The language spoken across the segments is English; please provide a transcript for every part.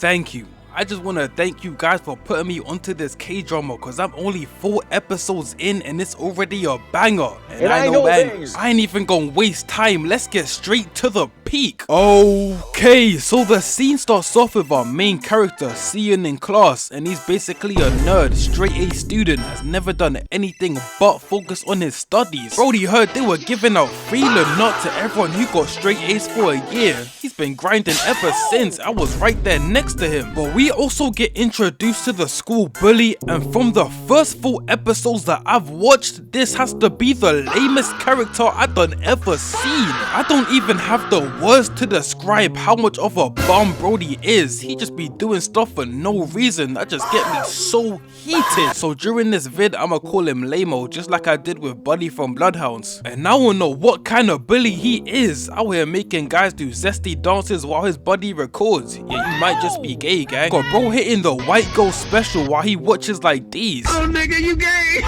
thank you. I just want to thank you guys for putting me onto this K-drama, cause I'm only 4 episodes in and it's already a banger. And I know man, I ain't even gonna waste time. Let's get straight to the peak. Okay, so the scene starts off with our main character Si-eun in class, and he's basically a nerd, straight A student, has never done anything but focus on his studies. Brody heard they were giving out free nut to everyone who got straight A's for a year. He's been grinding ever since. I was right there next to him. But we also get introduced to the school bully, and from the first 4 episodes that I've watched, this has to be the lamest character I done ever seen. I don't even have the words to describe how much of a bum Brody is. He just be doing stuff for no reason that just get me so heated. So during this vid, I'ma call him Lamo, just like I did with Buddy from Bloodhounds. And now we'll know what kind of bully he is, out here making guys do zesty dances while his buddy records. Yeah, you might just be gay, gang. Got bro hitting the white girl special while he watches like these. Oh nigga, you gay!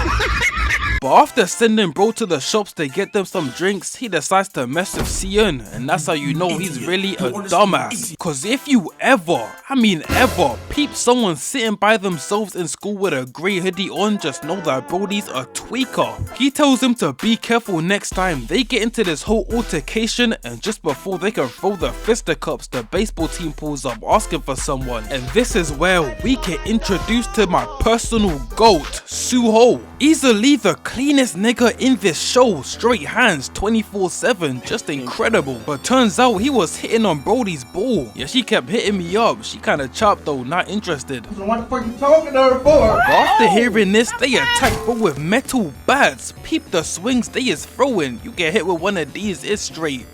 But after sending bro to the shops to get them some drinks, he decides to mess with Si-eun, and that's how you know he's really a dumbass. Cause if you ever, I mean ever, peep someone sitting by themselves in school with a grey hoodie on, just know that Brody's a tweaker. He tells him to be careful next time. They get into this whole altercation, and just before they can throw the fisticuffs, the baseball team pulls up asking for someone. And this is where we get introduced to my personal GOAT, Su-ho. Easily the cleanest nigga in this show, straight hands 24/7, just incredible. But turns out he was hitting on Brody's ball. Yeah, she kept hitting me up. She kinda chopped though, not interested. So what the fuck you talking to her for? But after hearing this, they attack bro with metal bats. Peep the swings they is throwing. You get hit with one of these, it's straight.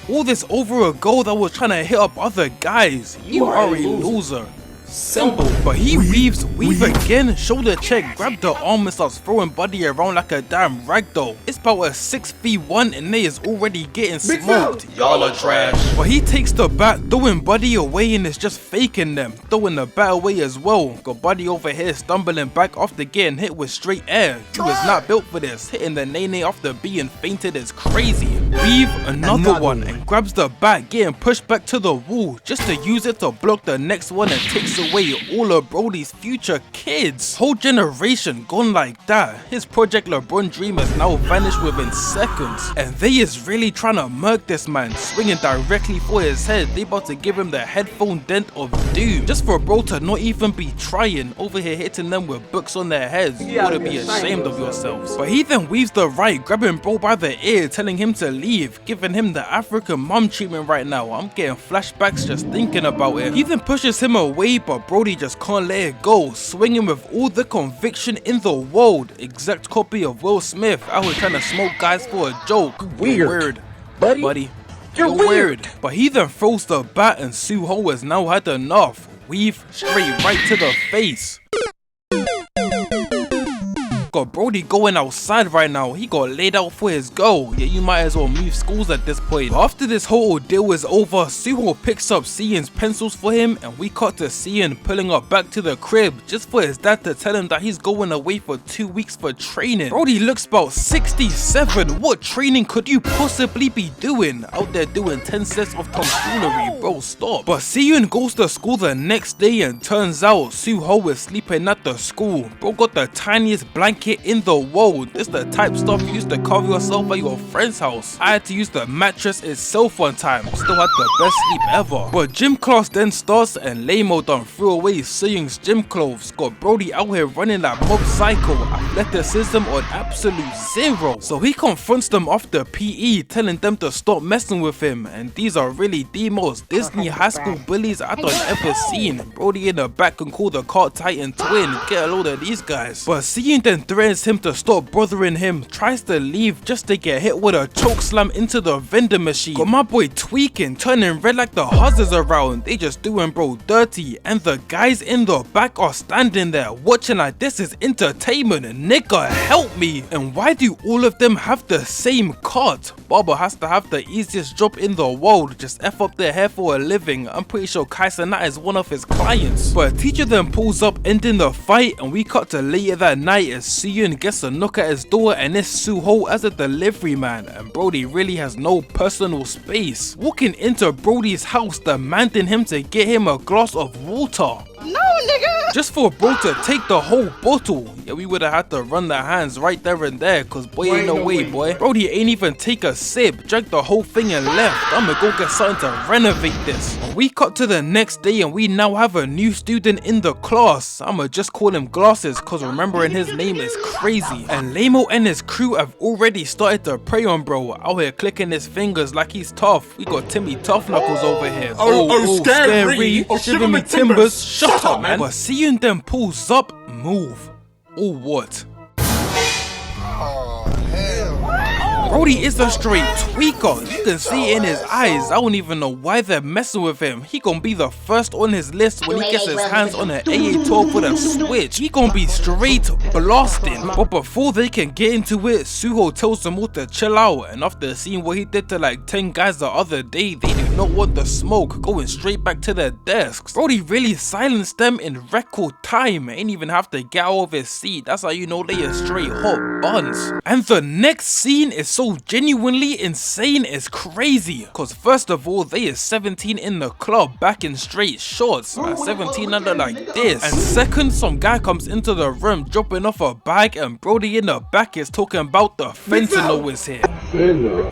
All this over a girl that was trying to hit up other guys. You are a loser. Simple. But he weave again, shoulder check, grab the arm and starts throwing Buddy around like a damn ragdoll. It's about a 6v1 and they is already getting smoked. Y'all are trash. But he takes the bat, throwing Buddy away and is just faking them, throwing the bat away as well. Got Buddy over here stumbling back after getting hit with straight air. He was not built for this. Hitting the nene off the B and fainted is crazy. Weave another one and grabs the bat, getting pushed back to the wall just to use it to block the next one and takes away all of Brody's future kids. Whole generation gone like that. His Project LeBron dream has now vanished within seconds. And they is really trying to murk this man, swinging directly for his head. They about to give him the headphone dent of doom. Just for bro to not even be trying, over here hitting them with books on their heads. You ought to be ashamed of yourselves. But he then weaves the right, grabbing bro by the ear, telling him to leave, giving him the African mum treatment right now. I'm getting flashbacks just thinking about it. He then pushes him away, but Brody just can't let it go, swinging with all the conviction in the world. Exact copy of Will Smith out here trying to smoke guys for a joke. Weird. Buddy. You're weird. But he then throws the bat and Su-ho has now had enough. Weave straight right to the face. Got Brody going outside right now. He got laid out for his goal. Yeah, you might as well move schools at this point. After this whole ordeal is over, Su-ho picks up Si-eun's pencils for him, and we cut to Si-eun pulling up back to the crib just for his dad to tell him that he's going away for 2 weeks for training. Brody looks about 67. What training could you possibly be doing? Out there doing 10 sets of tomfoolery, bro, stop. But Si-eun goes to school the next day, and turns out Su-ho is sleeping at the school. Bro got the tiniest blanket in the world. This the type stuff you used to cover yourself at your friend's house. I had to use the mattress itself one time. Still had the best sleep ever. But gym class then starts, and Lamo done threw away Si-eun's gym clothes. Got Brody out here running like mob psycho, athleticism on absolute 0. So he confronts them after PE, telling them to stop messing with him. And these are really the most Disney high school bullies I done ever seen. Brody in the back can call the Cart Titan twin. Get a load of these guys. But Si-eun then threatens him to stop bothering him, tries to leave just to get hit with a choke slam into the vending machine. Got my boy tweaking, turning red like the huzzers around. They just doing bro dirty, and the guys in the back are standing there watching like this is entertainment. Nigga, help me. And why do all of them have the same cut? Barber has to have the easiest job in the world, just F up their hair for a living. I'm pretty sure Kaisenat is one of his clients. But a teacher then pulls up ending the fight, and we cut to later that night as Si-eun gets a knock at his door and it's Su-ho as a delivery man, and Brody really has no personal space. Walking into Brody's house demanding him to get him a glass of water. No, nigga! Just for bro to take the whole bottle. Yeah, we would've had to run the hands right there and there, cause boy ain't no way, boy. Brody ain't even take a sip, drank the whole thing and left. I'ma go get something to renovate this. We cut to the next day and we now have a new student in the class. I'ma just call him Glasses, cause remembering his name is crazy. And Lamo and his crew have already started to prey on bro, out here clicking his fingers like he's tough. We got Timmy Tough Knuckles over here. Scary. Shiver me timbers. Shut up, man. But Si-eun then pulls up, move. Or what? Brody is a straight tweaker. You can see it in his eyes. I don't even know why they're messing with him. He gonna be the first on his list when he gets his hands on an AA-12 with a switch. He gonna be straight blasting. But before they can get into it, Su-ho tells them all to chill out. And after seeing what he did to like 10 guys the other day, they do not want the smoke, going straight back to their desks. Brody really silenced them in record time. Ain't even have to get out of his seat. That's how you know they are straight hot buns. And the next scene is so genuinely insane, it's crazy. Cause first of all, they is 17 in the club back in straight shorts, 17 under like this. And second, some guy comes into the room dropping off a bag and Brody in the back is talking about the fentanyl is here.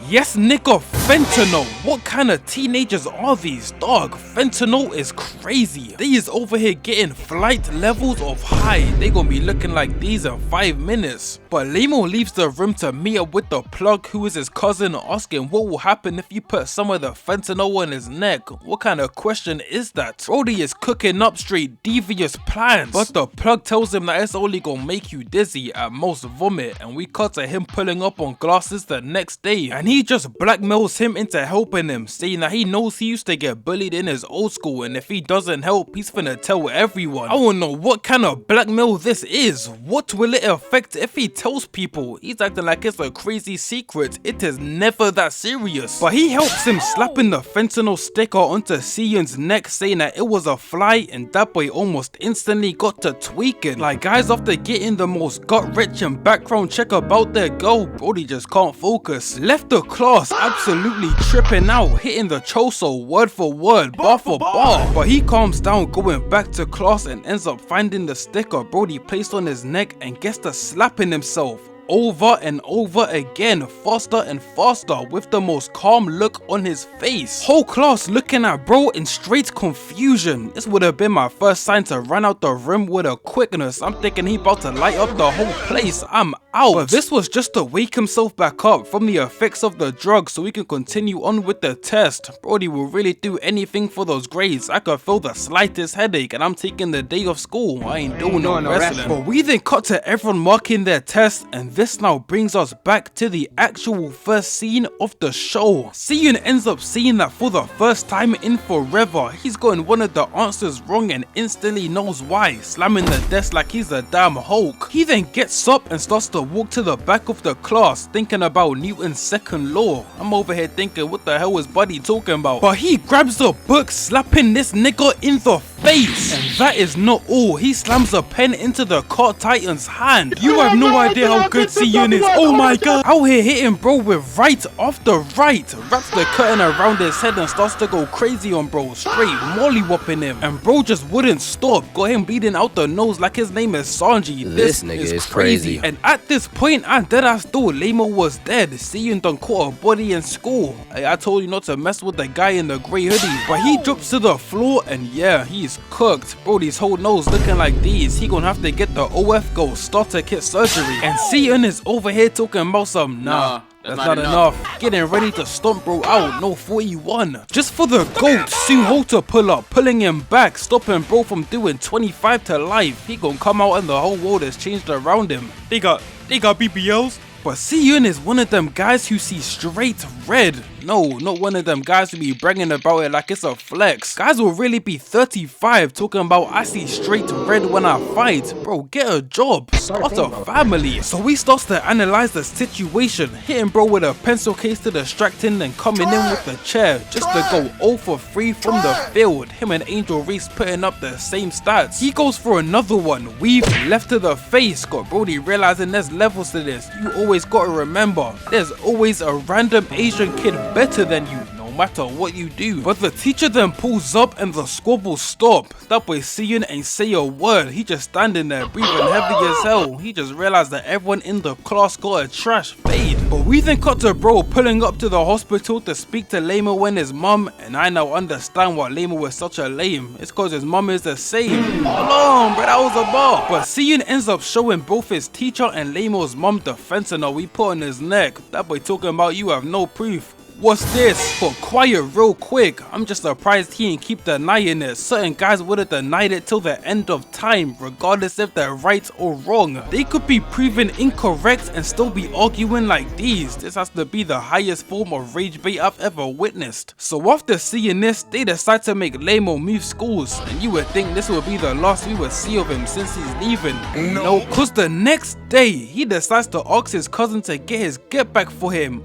Yes nigga, fentanyl. What kind of teenagers are these, dog? Fentanyl is crazy. They is over here getting flight levels of high. They gonna be looking like these in 5 minutes. But Lamo leaves the room to meet up with the plug, who is his cousin, asking what will happen if you put some of the fentanyl on his neck. What kind of question is that? Brody is cooking up straight devious plans, but the plug tells him that it's only gonna make you dizzy, at most vomit, and we cut to him pulling up on Glasses the next day, and he just blackmails him into helping him, saying that he knows he used to get bullied in his old school, and if he doesn't help, he's finna tell everyone. I don't know what kind of blackmail this is. What will it affect if he tells people? He's acting like it's a crazy secret. It is never that serious. But he helps him slapping the fentanyl sticker onto Si-eun's neck, saying that it was a fly, and that boy almost instantly got to tweaking. Like guys, after getting the most gut-wrenching background check about their girl, Brody just can't focus. Left the class absolutely tripping out, hitting the choso word for word, bar for bar. But he calms down going back to class and ends up finding the sticker Brody placed on his neck and gets to slapping himself over and over again, faster and faster, with the most calm look on his face. Whole class looking at bro in straight confusion. This would have been my first sign to run out the room with a quickness. I'm thinking he about to light up the whole place. I'm out. But this was just to wake himself back up from the effects of the drug so we can continue on with the test. Brody will really do anything for those grades. I could feel the slightest headache and I'm taking the day off school. I ain't doing no wrestling. But we then cut to everyone marking their tests, and this now brings us back to the actual first scene of the show. Si-eun ends up seeing that for the first time in forever, he's gotten one of the answers wrong and instantly knows why, slamming the desk like he's a damn Hulk. He then gets up and starts to walk to the back of the class, thinking about Newton's second law. I'm over here thinking, what the hell is Buddy talking about? But he grabs the book, slapping this nigga in the face. And that is not all. He slams a pen into the Cart Titan's hand. You have no idea how good Si-eun is. Oh my god. Out here hitting bro with right after right. Wraps the curtain around his head and starts to go crazy on bro, straight molly-whopping him. And bro just wouldn't stop. Got him bleeding out the nose like his name is Sanji. This nigga is crazy. And at this point, I deadass thought Lamo was dead. Si-eun done caught a body in school. I told you not to mess with the guy in the grey hoodie. But he drops to the floor and yeah, he's cooked. Brody's whole nose looking like these. He gonna have to get the OF Go starter kit surgery. And Si-eun is over here talking about some nah. That's not enough. Getting ready to stomp bro out, no 41. Just for the GOAT, Su-ho to pull up, pulling him back, stopping bro from doing 25 to life. He gonna come out and the whole world has changed around him. They got BBLs. But Si-eun is one of them guys who see straight red. No, not one of them guys who be bragging about it like it's a flex. Guys will really be 35 talking about I see straight red when I fight. Bro, get a job, start a family. So he starts to analyze the situation, hitting bro with a pencil case to distract him, then coming in with the chair just to go 0 for 3 from the field. Him and Angel Reese putting up the same stats. He goes for another one, weave left to the face. Got Brody realizing there's levels to this. You always gotta remember, there's always a random Asian kid better than you, no matter what you do. But the teacher then pulls up and the squabbles stop. That boy Si-eun ain't say a word. He just standing there breathing heavy as hell. He just realized that everyone in the class got a trash fade. But we then cut to bro pulling up to the hospital to speak to Lamo and his mum, and I now understand why Lamo was such a lame. It's cause his mum is the same. Hold on, bro, that was a bar. But Si-eun ends up showing both his teacher and Lamo's mum the fentanyl we put on his neck. That boy talking about you have no proof. What's this? But quiet real quick. I'm just surprised he ain't keep denying it. Certain guys would have denied it till the end of time, regardless if they're right or wrong. They could be proven incorrect and still be arguing like these. This has to be the highest form of rage bait I've ever witnessed. So after seeing this, they decide to make Lamo move schools, and you would think this would be the last we would see of him since he's leaving. No, cause the next day, he decides to ask his cousin to get his get back for him.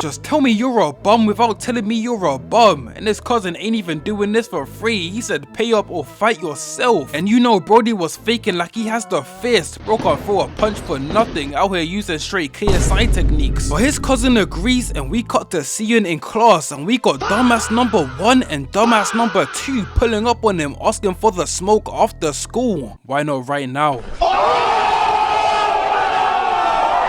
Just tell me you're a bum without telling me you're a bum. And his cousin ain't even doing this for free. He said pay up or fight yourself. And you know Brody was faking like he has the fist. Bro can't throw a punch for nothing, out here using straight KSI techniques. But his cousin agrees, and we cut to Si-eun in class, and we got dumbass number 1 and dumbass number 2 pulling up on him asking for the smoke after school. Why not right now?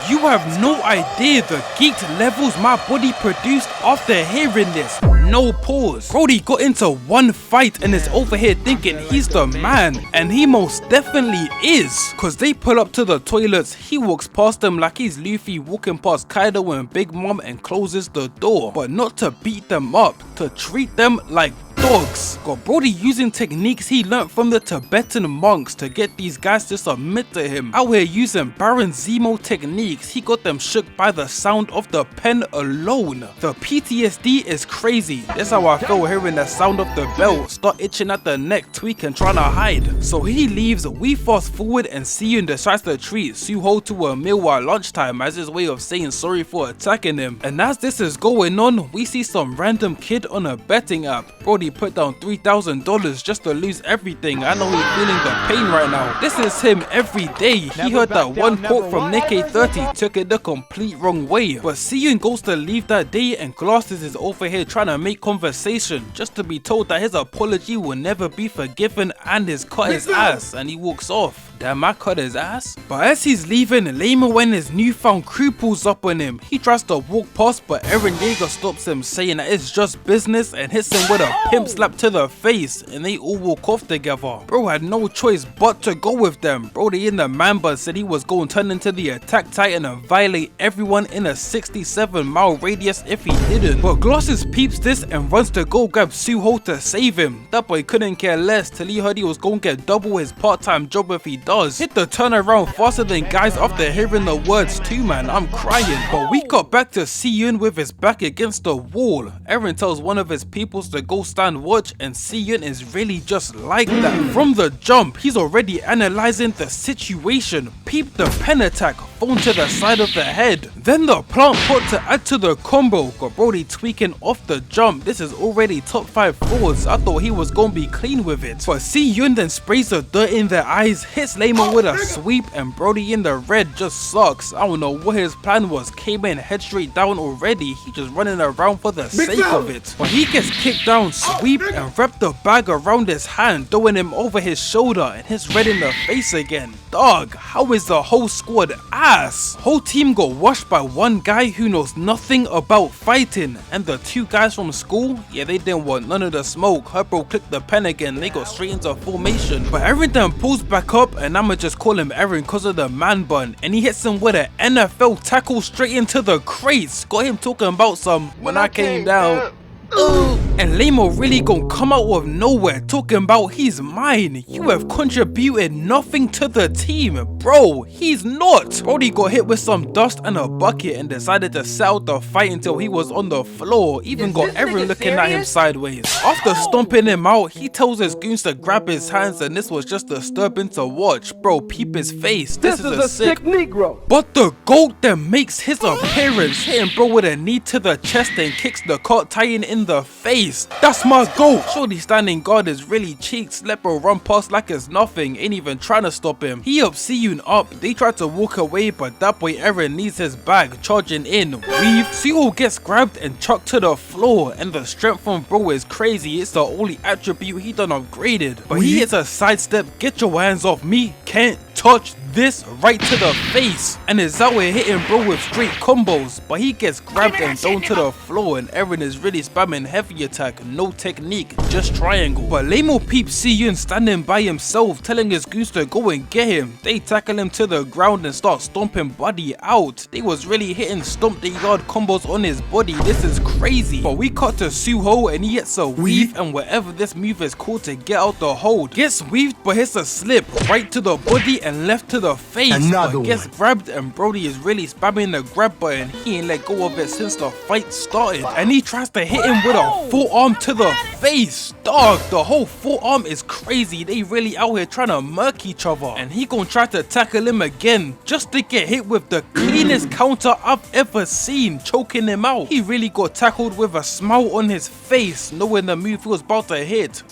You have no idea the geeked levels my body produced after hearing this. No pause. Brody got into one fight and is over here thinking he's the man. And he most definitely is. Cause they pull up to the toilets, he walks past them like he's Luffy walking past Kaido and Big Mom and closes the door. But not to beat them up, to treat them like dogs. Got Brody using techniques he learnt from the Tibetan monks to get these guys to submit to him. Out here using Baron Zemo techniques, he got them shook by the sound of the pen alone. The PTSD is crazy. That's how I feel hearing the sound of the bell. Start itching at the neck, tweaking, trying to hide. So he leaves, we fast forward and Si-eun decides to treat Su-ho to a meal at lunchtime as his way of saying sorry for attacking him. And as this is going on, we see some random kid on a betting app. Brody put down $3,000 just to lose everything. I know he's feeling the pain right now. This is him every day. He heard that one quote from Nikkei 30, took it the complete wrong way. But Si-eun goes to leave that day and Glasses is over here trying to make conversation just to be told that his apology will never be forgiven and he's cut his ass, and he walks off. Damn, I cut his ass. But as he's leaving, Lamo and his newfound crew pulls up on him. He tries to walk past, but Eren Yeager stops him, saying that it's just business, and hits him with a pimp slap to the face, and they all walk off together. Bro had no choice but to go with them. Brody in the man bun said he was going to turn into the Attack Titan and violate everyone in a 67-mile radius if he didn't. But Glasses peeps this and runs to go grab Su-ho to save him. That boy couldn't care less till he heard he was going to get double his part-time job if he does. Hit the turnaround faster than guys after hearing the words too, man. I'm crying. But we got back to Si-eun with his back against the wall. Eren tells one of his peoples to go stand watch, and Si-eun is really just like that. From the jump, he's already analyzing the situation. Peep the pen attack, phone to the side of the head. Then the plant pot to add to the combo. Got Brody tweaking off the jump. This is already top 5 frauds. I thought he was gonna be clean with it. But Si-eun then sprays the dirt in their eyes, hits Lamo with a sweep, and Brody in the red just sucks. I don't know what his plan was. Came in head straight down already. He just running around for the sake of it. But he gets kicked down, sweep, and wrap the bag around his hand, throwing him over his shoulder, and hits red in the face again. Dog, how is the whole squad ass? Whole team got washed by one guy who knows nothing about fighting, and the 2 guys from school, yeah, they didn't want none of the smoke. Her bro clicked the pen again, they got straight into formation. But Eren then pulls back up, and I'ma just call him Eren cause of the man bun, and he hits him with an NFL tackle straight into the crates. Got him talking about some when I came down. Ooh. And Lamo really gon' come out of nowhere talking about he's mine. You have contributed nothing to the team. Bro, he's not. Brody got hit with some dust and a bucket and decided to set out the fight until he was on the floor. Even got everyone looking at him sideways. After stomping him out, he tells his goons to grab his hands, and this was just disturbing to watch. Bro, peep his face. This is a sick Negro. But the GOAT then makes his appearance, hitting bro with a knee to the chest and kicks the cart, tying in the face. That's my GOAT. Shorty standing guard is really cheeks. Let bro run past like it's nothing, ain't even trying to stop him. He up Si-eun up. They try to walk away, but that boy Eren needs his bag, charging in. Weave. Si-ho gets grabbed and chucked to the floor, and the strength from bro is crazy. It's the only attribute he done upgraded. But he hits a sidestep. Get your hands off me. Can't touch this, right to the face, and is out here hitting bro with straight combos, but he gets grabbed and thrown to the floor, and Eren is really spamming heavy attack, no technique, just triangle. But Lamo peeps Si-eun standing by himself, telling his goons to go and get him. They tackle him to the ground and start stomping Buddy out. They was really hitting stomp the yard combos on his body. This is crazy. But we cut to Su-ho and he hits a weave, and whatever this move is called to get out the hold. Gets weaved but hits a slip right to the body and left to the face. But gets grabbed, and Brody is really spamming the grab button. He ain't let go of it since the fight started, and he tries to hit him with a forearm to the face. Dog, the whole forearm is crazy. They really out here trying to murk each other, and he gon' try to tackle him again just to get hit with the cleanest counter I've ever seen, choking him out. He really got tackled with a smile on his face, knowing the move he was about to hit.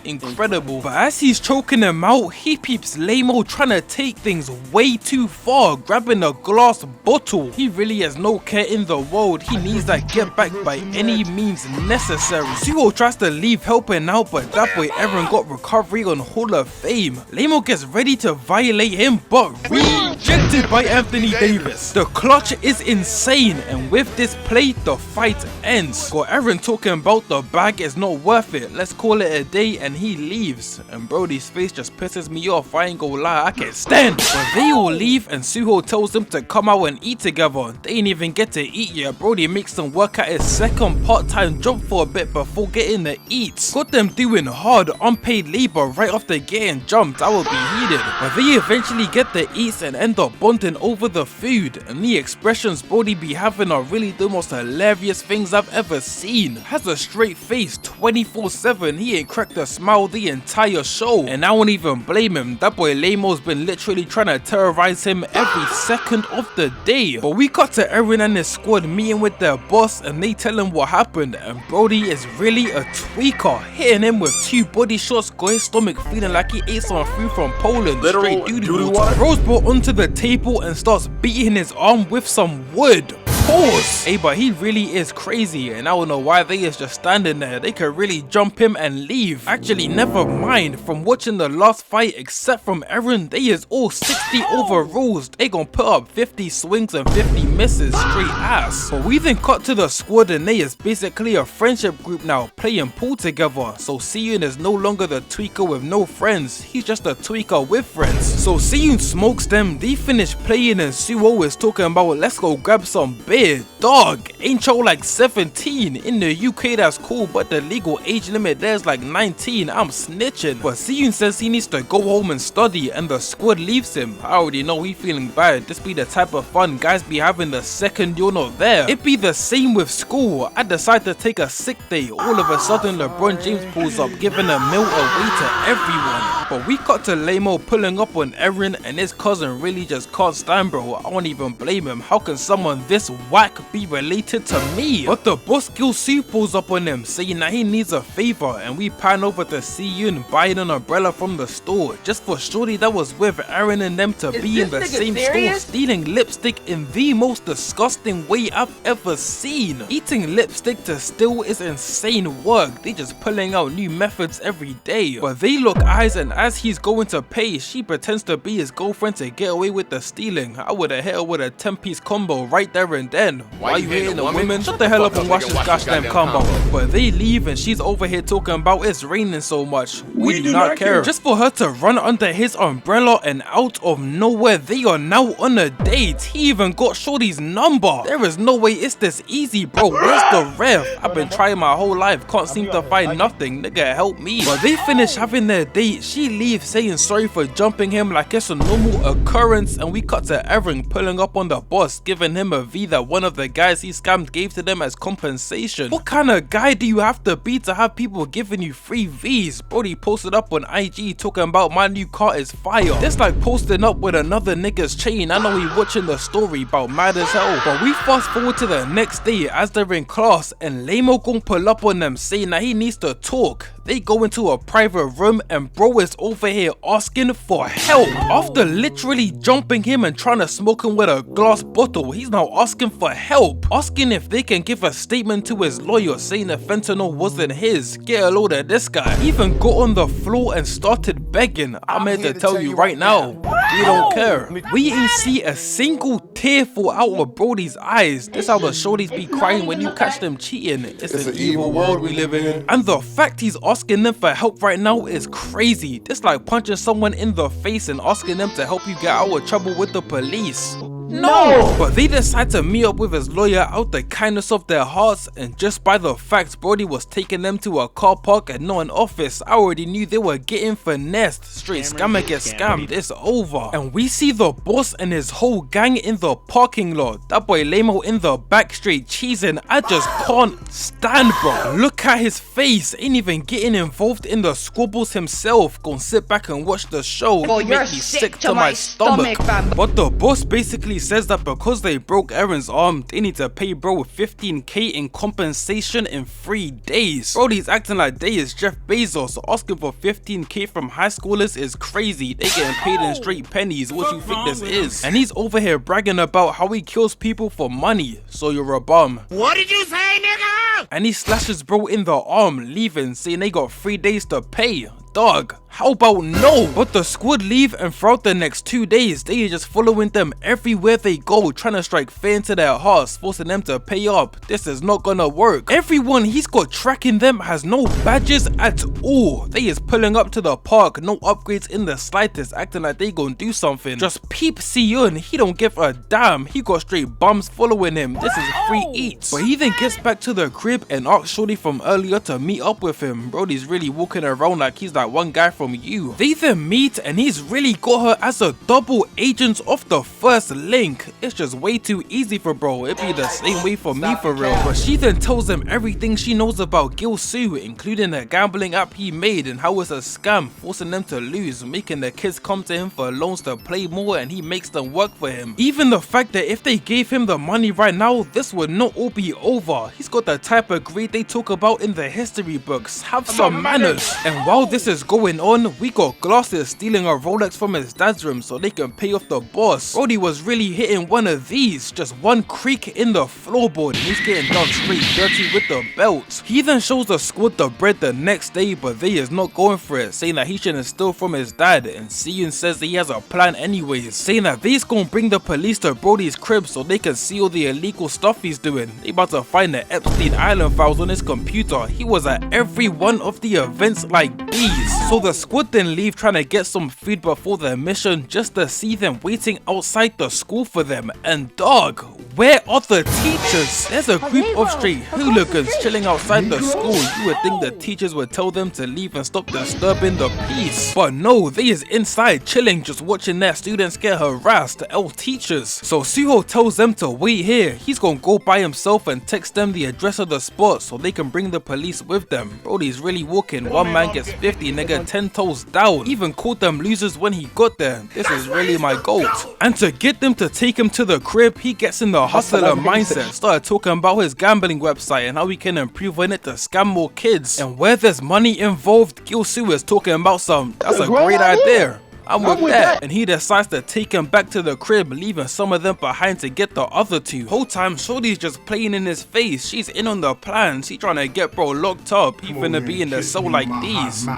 Incredible. But as he's choking him out, he peeps Lamo trying to take things way too far, grabbing a glass bottle. He really has no care in the world. He needs that get back by any means necessary. Su-ho tries to leave helping out, but that boy Eren got recovery on Hall of Fame. Lamo gets ready to violate him, but rejected by Anthony Davis. The clutch is insane, and with this play, the fight ends. Got Eren talking about the bag is not worth it. Let's call it a day, and he leaves. And Brody's face just pisses me off. I ain't gonna lie, I can't stand. But they all leave, and Su-ho tells them to come out and eat together. They ain't even get to eat yet. Brody makes them work at his second part-time job for a bit before getting the eats. Got them doing hard, unpaid labor right after getting jumped. I would be heated. But they eventually get the eats and end up bonding over the food. And the expressions Brody be having are really the most hilarious things I've ever seen. Has a straight face 24/7. He ain't cracked a smile the entire show. And I won't even blame him. That boy Lamo's been literally trying to terrorize him every second of the day. But we cut to Eren and his squad meeting with their boss, and they tell him what happened, and Brody is really a tweaker, hitting him with 2 body shots, got his stomach feeling like he ate some food from Poland. Straight doo-doo water. Rose brought onto the table and starts beating his arm with some wood. Pause. Hey, but he really is crazy, and I don't know why they is just standing there. They could really jump him and leave. Actually, never mind. From watching the last fight, except from Eren, they is all 60 overalls. They gon' put up 50 swings and 50 misses, straight ass. But we then cut to the squad, and they is basically a friendship group now, playing pool together. So Si-eun is no longer the tweaker with no friends. He's just a tweaker with friends. So Si-eun smokes them. They finish playing, and Su-ho is talking about let's go grab some beer. Dog, ain't y'all like 17? In the UK that's cool, but the legal age limit there's like 19. I'm snitching. But Si-eun says he needs to go home and study, and the squad leaves him. I already know he feeling bad. This be the type of fun guys be having the second you're not there. It be the same with school. I decide to take a sick day. All of a sudden LeBron James pulls up, giving a meal away to everyone. But we cut to Lamo pulling up on Eren, and his cousin really just can't stand bro. I won't even blame him. How can someone this whack be related to me? But the boss Gil-su pulls up on him, saying that he needs a favor, and we pan over to Si-eun buying an umbrella from the store, just for shorty that was with Eren and them to be in the same store, stealing lipstick in the most disgusting way I've ever seen. Eating lipstick to steal is insane work. They just pulling out new methods every day. But they lock eyes, and as he's going to pay, she pretends to be his girlfriend to get away with the stealing. I would've hit her with a 10-piece combo right there and and then, why you hating the women? Shut the hell up and watch this goddamn combo. But they leave and she's over here talking about it's raining so much. We do not care. Just for her to run under his umbrella and out of nowhere, they are now on a date. He even got Shorty's number. There is no way it's this easy, bro. Where's the ref? I've been trying my whole life, can't seem to find nothing. Nigga, help me. But they finish having their date. She leaves saying sorry for jumping him like it's a normal occurrence, and we cut to Erin pulling up on the boss, giving him a V that one of the guys he scammed gave to them as compensation. What kind of guy do you have to be to have people giving you free Vs? Brody posted up on IG talking about my new car is fire. This like posting up with another nigga's chain. I know he watching the story about mad as hell. But we fast forward to the next day as they're in class and Lamo gon' pull up on them saying that he needs to talk. They go into a private room and bro is over here asking for help. After literally jumping him and trying to smoke him with a glass bottle, he's now asking for help. Asking if they can give a statement to his lawyer saying the fentanyl wasn't his. Get a load of this guy. He even got on the floor and started begging. I'm here to tell you right now, we don't care. We ain't see a single tear fall out of Brody's eyes. This how the shorties be crying when you catch them cheating. It's an evil world we live in. And the fact he's asking them for help right now is crazy. It's like punching someone in the face and asking them to help you get out of trouble with the police. No! But they decide to meet up with his lawyer out the kindness of their hearts, and just by the fact Brody was taking them to a car park and not an office, I already knew they were getting finessed. Straight scammer get scammed, it's over. And we see the boss and his whole gang in the parking lot. That boy Lamo in the back straight cheesing. I just can't stand, bro. Look at his face, ain't even getting involved in the squabbles himself. Gonna sit back and watch the show. Well, Make me sick to my stomach. But the boss basically says that because they broke Erin's arm, they need to pay bro 15k in compensation in 3 days. Brody's acting like they is Jeff Bezos, so asking for 15k from high schoolers is crazy. They getting paid in straight pennies. What you think this is? And he's over here bragging about how he kills people for money. So you're a bum. What did you say, nigga? And he slashes bro in the arm, leaving, saying they got 3 days to pay. Dog, how about no? But the squad leave, and throughout the next 2 days, they are just following them everywhere they go, trying to strike fear into their hearts, forcing them to pay up. This is not gonna work. Everyone he's got tracking them has no badges at all. They is pulling up to the park, no upgrades in the slightest, acting like they gonna do something. Just peep Si-eun, he don't give a damn. He got straight bums following him. This is free eats. But he then gets back to the crib and asks Shorty from earlier to meet up with him. Brody's really walking around like he's like one guy from you. They then meet and he's really got her as a double agent of the first link. It's just way too easy for bro. It'd be the same way for me for real. But she then tells him everything she knows about Gil-soo, including the gambling app he made and how it's a scam, forcing them to lose, making the kids come to him for loans to play more, and he makes them work for him. Even the fact that if they gave him the money right now, this would not all be over. He's got the type of grade they talk about in the history books. Have some manners. And while this is going on, we got Glasses stealing a Rolex from his dad's room so they can pay off the boss. Brody was really hitting one of these, just one creak in the floorboard, and he's getting done straight dirty with the belt. He then shows the squad the bread the next day, but they is not going for it, saying that he shouldn't steal from his dad, and Si-eun says that he has a plan anyways, saying that they's gonna bring the police to Brody's crib so they can see all the illegal stuff he's doing. They about to find the Epstein Island files on his computer. He was at every one of the events like these. So the squad then leave trying to get some food before their mission, just to see them waiting outside the school for them. And dog, where are the teachers? There's a group of straight hooligans chilling outside the school. You would think the teachers would tell them to leave and stop disturbing the peace, but no, they is inside chilling, just watching their students get harassed. L teachers. So Su-ho tells them to wait here. He's gonna go by himself and text them the address of the spot so they can bring the police with them. Brody's really walking. One man gets 50, nigga, 10 toes down. Even called them losers when he got there. This is really my goat. And to get them to take him to the crib, he gets in the hustler mindset, started talking about his gambling website and how he can improve on it to scam more kids. And where there's money involved, Gil-soo is talking about that's a great idea. I'm with that. And he decides to take him back to the crib, leaving some of them behind to get the other two. Whole time Shorty's just playing in his face. She's in on the plan. She trying to get bro locked up. He finna be in the cell like these.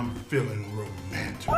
I'm feeling romantic.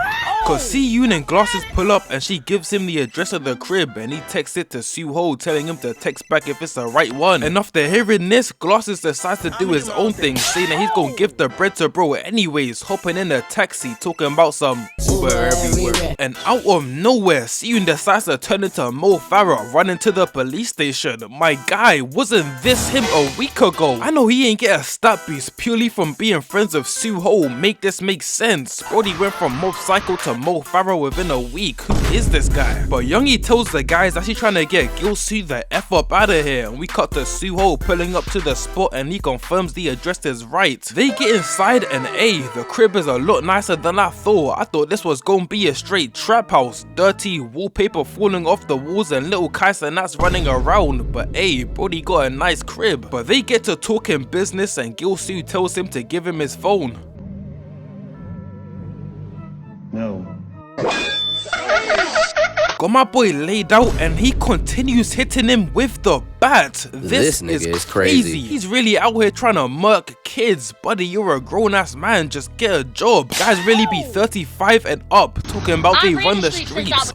Cause Si-eun and Glasses pull up and she gives him the address of the crib and he texts it to Su-ho telling him to text back if it's the right one. And after hearing this, Glasses decides to do his own thing, saying that he's gonna give the bread to bro anyways, hopping in a taxi talking about some Uber everywhere. And out of nowhere, Si-eun decides to turn into Mo Farah, running to the police station. My guy, wasn't this him a week ago? I know he ain't get a stat boost purely from being friends with Su-ho. Make this make sense. Brody went from motorcycle to Mo Farah within a week. Who is this guy? But Youngie tells the guys that she's trying to get Gil-soo the F up out of here, and we cut to Su-ho pulling up to the spot and he confirms the address is right. They get inside and the crib is a lot nicer than I thought. I thought this was gonna be a straight trap house, dirty wallpaper falling off the walls and little Kais and that's running around, but Brody got a nice crib. But they get to talking business and Gil-soo tells him to give him his phone. No. Got my boy laid out and he continues hitting him with the bat. This nigga is crazy. He's really out here trying to murk kids. Buddy, you're a grown-ass man, just get a job. Guys really be 35 and up, talking about they run the streets.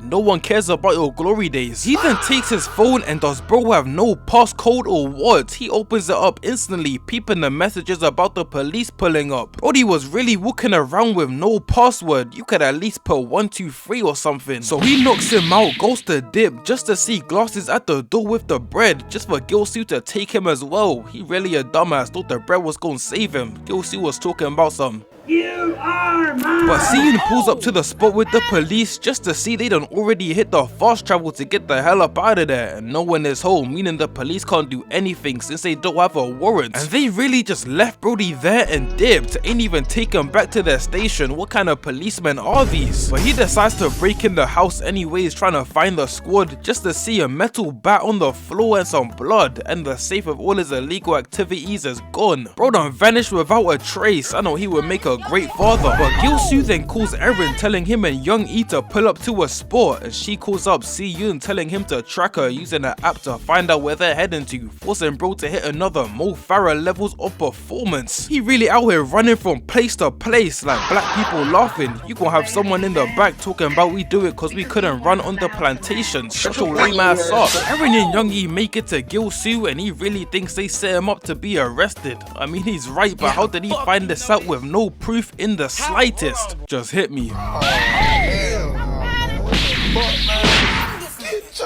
No one cares about your glory days. He then takes his phone and does bro have no passcode or what? He opens it up instantly, peeping the messages about the police pulling up. Brody was really walking around with no password. You could at least put 123 or something. So he knocks him out, goes to dip just to see Glasses at the door with the bread, just for Gil-soo to take him as well. He really a dumbass, thought the bread was gonna save him. Gil-soo was talking about some You are mine. But Si-eun pulls up to the spot with the police just to see they done already hit the fast travel to get the hell up out of there, and no one is home, meaning the police can't do anything since they don't have a warrant. And they really just left Brody there and dipped, ain't even taken back to their station. What kind of policemen are these? But he decides to break in the house anyways, trying to find the squad, just to see a metal bat on the floor and some blood, and the safe of all his illegal activities is gone. Bro done vanished without a trace. I know he would make a great father. But Gil-soo then calls Erin, telling him and Young-i to pull up to a spot, and she calls up Si-eun, telling him to track her using an app to find out where they're heading to, forcing bro to hit another Mo Farah levels of performance. He really out here running from place to place like black people laughing. You gonna have someone in the back talking about we do it cause we couldn't run on the plantation. Shut your lame ass up. Erin and Young-i make it to Gil-soo and he really thinks they set him up to be arrested. I mean, he's right, but how did he find this out with no proof in the slightest? Just hit me.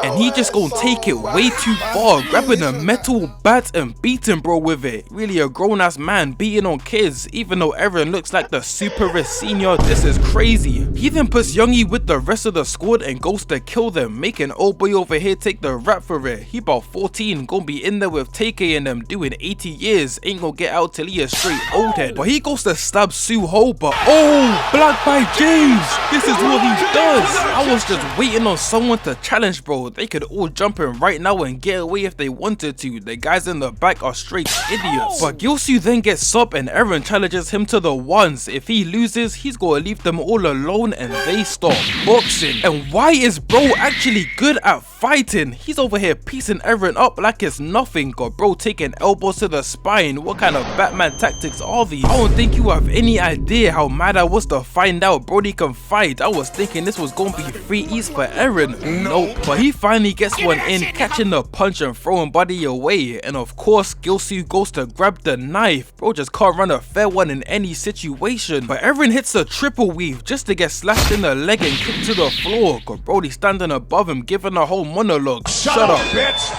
And he just gonna take it way too far, grabbing a metal bat and beating bro with it. Really a grown ass man beating on kids, even though Erin looks like the superest senior. This is crazy. He then puts Young-i with the rest of the squad and goes to kill them, making old boy over here take the rap for it. He about 14, gonna be in there with TK and them doing 80 years, ain't gonna get out till he a straight old head. But he goes to stab Su-ho, but oh, Black by James, this is what he does. I was just waiting on someone to challenge bro. They could all jump in right now and get away if they wanted to. The guys in the back are straight idiots. But Gil-soo then gets up and Erin challenges him to the ones. If he loses, he's gonna leave them all alone and they stop boxing. And why is bro actually good at fighting? He's over here piecing Erin up like it's nothing. Got bro taking elbows to the spine. What kind of Batman tactics are these? I don't think you have any idea how mad I was to find out Brody can fight. I was thinking this was gonna be free eats for Erin. Nope. But he finally gets one in, catching the punch and throwing Buddy away. And of course, Gil-soo goes to grab the knife. Bro just can't run a fair one in any situation. But Erin hits a triple weave just to get slashed in the leg and kicked to the floor. Got Brody standing above him, giving a whole monologue. Shut up, bitch!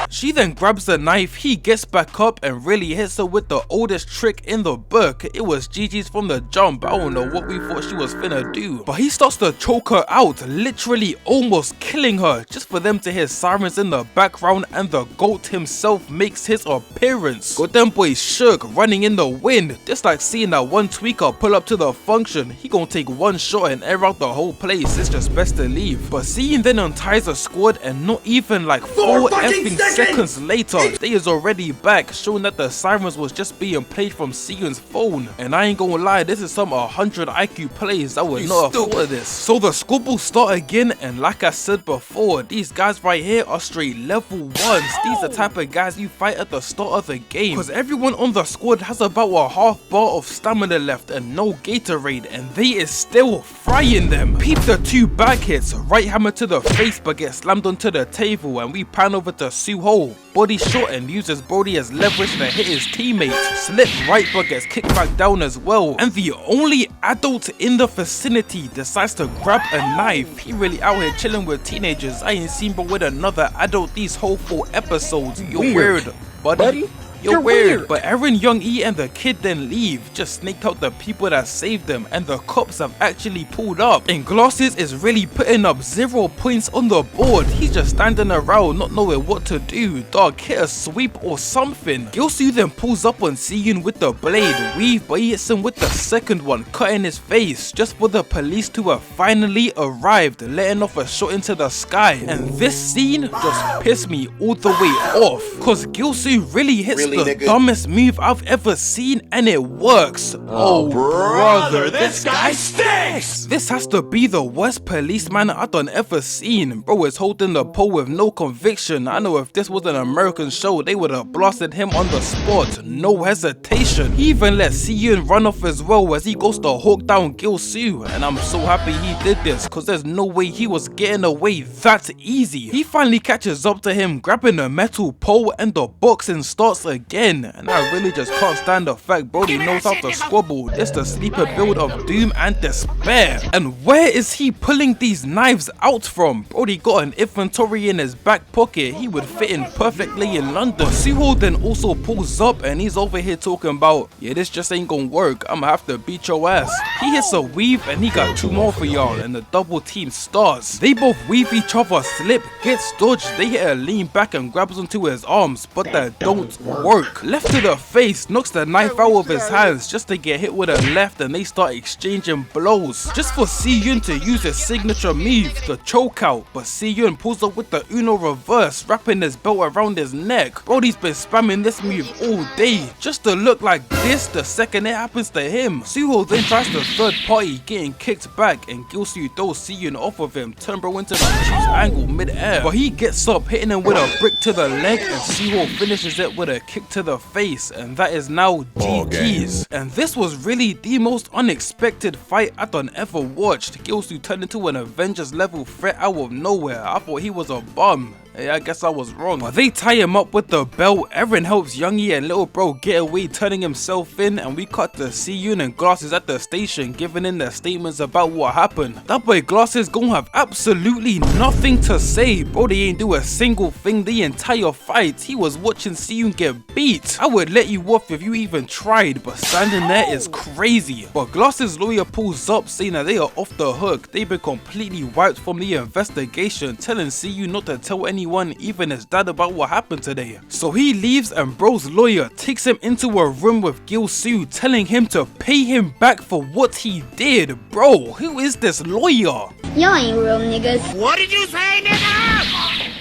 She then grabs the knife, he gets back up and really hits her with the oldest trick in the book. It was GG's from the jump. I don't know what we thought she was finna do. But he starts to choke her out, literally almost killing her, just for them to hear sirens in the background and the GOAT himself makes his appearance. Got them boys shook, running in the wind. Just like seeing that one tweaker pull up to the function. He gonna take one shot and air out the whole place. It's just best to leave. But Si-eun then unties the squad and not even like 4 effing seconds Seconds later, they is already back, showing that the sirens was just being played from Si-eun's phone. And I ain't gonna lie, this is some 100 IQ plays that would not have thought of this. So the squabbles start again, and like I said before, these guys right here are straight level 1s. These are the type of guys you fight at the start of the game, because everyone on the squad has about a half bar of stamina left and no Gatorade, and they is still frying them. Peep the 2 back hits, right hammer to the face but gets slammed onto the table, and we pan over to Su-ho. Body shot and uses Brody as leverage to hit his teammate. Slip right but gets kicked back down as well. And the only adult in the vicinity decides to grab a knife. He really out here chilling with teenagers. I ain't seen bro with another adult these whole 4 episodes. You're weird, buddy. You're weird. But Eren, Young-i and the kid then leave, just snaked out the people that saved them, and the cops have actually pulled up. And Glasses is really putting up 0 points on the board. He's just standing around not knowing what to do. Dog, hit a sweep or something. Gil-soo then pulls up on Si-eun with the blade, weave, but he hits him with the second one, cutting his face, just for the police to have finally arrived, letting off a shot into the sky. And this scene just pissed me all the way off, cause Gil-soo really hits the dumbest move I've ever seen, and it works. Oh brother, this guy stinks! This has to be the worst policeman I done ever seen. Bro is holding the pole with no conviction. I know if this was an American show, they would have blasted him on the spot, no hesitation. He even let Si-eun run off as well as he goes to hawk down Gil-soo, and I'm so happy he did this, cause there's no way he was getting away that easy. He finally catches up to him, grabbing a metal pole, and the boxing starts again. And I really just can't stand the fact Brody knows how to squabble. This the sleeper build of doom and despair. And where is he pulling these knives out from? Brody got an inventory in his back pocket. He would fit in perfectly in London. Su-ho then also pulls up, and he's over here talking about, yeah, this just ain't gonna work. I'ma have to beat your ass. He hits a weave, and he got 2 more for y'all, and the double team starts. They both weave each other, slip, gets dodged. They hit a lean back and grabs onto his arms, but that don't work. Left to the face, knocks the knife out of his hands just to get hit with a left, and they start exchanging blows just for Si-eun to use his signature move, the choke out. But Si-eun pulls up with the Uno reverse, wrapping his belt around his neck. Brody's been spamming this move all day just to look like this the second it happens to him. Su-ho then tries the third party, getting kicked back, and Gil-soo throws Si-eun off of him, turn bro into the juice angle mid-air. But he gets up, hitting him with a brick to the leg, and Su-ho finishes it with a kick to the face, and that is now GG's. And this was really the most unexpected fight I done ever watched. Gil-soo turned into an Avengers level threat out of nowhere. I thought he was a bum. Hey, I guess I was wrong. But they tie him up with the belt. Eren helps Young-i and little bro get away, turning himself in, and we cut to Si-eun and Glasses at the station, giving in their statements about what happened. That boy Glasses gonna have absolutely nothing to say. Bro, they ain't do a single thing the entire fight. He was watching Si-eun get beat. I would let you off if you even tried, but standing there is crazy. But Glasses' lawyer pulls up, saying that they are off the hook. They've been completely wiped from the investigation, telling Si-eun not to tell anyone, even his dad, about what happened today. So he leaves, and bro's lawyer takes him into a room with Gil-soo, telling him to pay him back for what he did. Bro, who is this lawyer? You ain't real niggas. What did you say, nigga?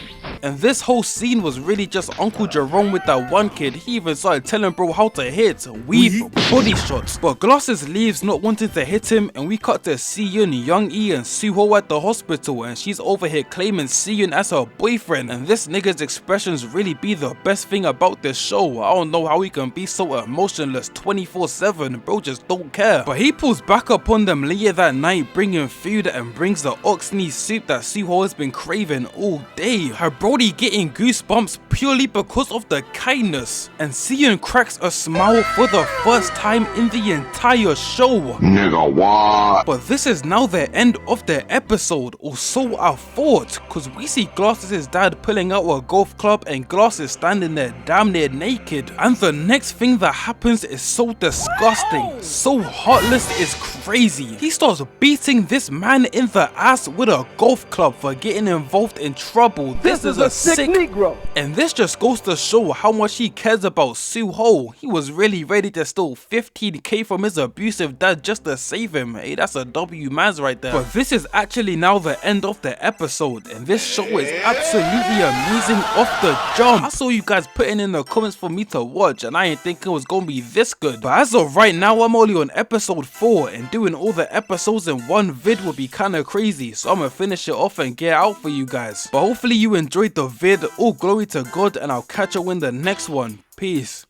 And this whole scene was really just Uncle Jerome with that one kid. He even started telling bro how to hit, weave, body shots. But Glasses leaves, not wanting to hit him, and we cut to Si-eun, Young-i and Su-ho at the hospital, and she's over here claiming Si-eun as her boyfriend. And this nigga's expressions really be the best thing about this show. I don't know how he can be so emotionless 24/7, bro just don't care. But he pulls back up on them later that night, bringing food, and brings the ox knee soup that Su-ho has been craving all day. Her Brody getting goosebumps purely because of the kindness, and Si-eun cracks a smile for the first time in the entire show. Nigga, what? But this is now the end of the episode, or so I thought, cause we see Glasses' dad pulling out a golf club and Glasses standing there damn near naked. And the next thing that happens is so disgusting, so heartless, is crazy. He starts beating this man in the ass with a golf club for getting involved in trouble. This is a sick Negro. And this just goes to show how much he cares about Su-ho. He was really ready to steal 15k from his abusive dad just to save him. Hey, that's a W man's right there. But this is actually now the end of the episode, and this show is absolutely amazing off the jump. I saw you guys putting in the comments for me to watch, and I ain't thinking it was gonna be this good. But as of right now, I'm only on episode 4, and doing all the episodes in one vid would be kinda crazy, so I'm gonna finish it off and get out for you guys. But hopefully you enjoyed the vid. All glory to God, and I'll catch you in the next one. Peace.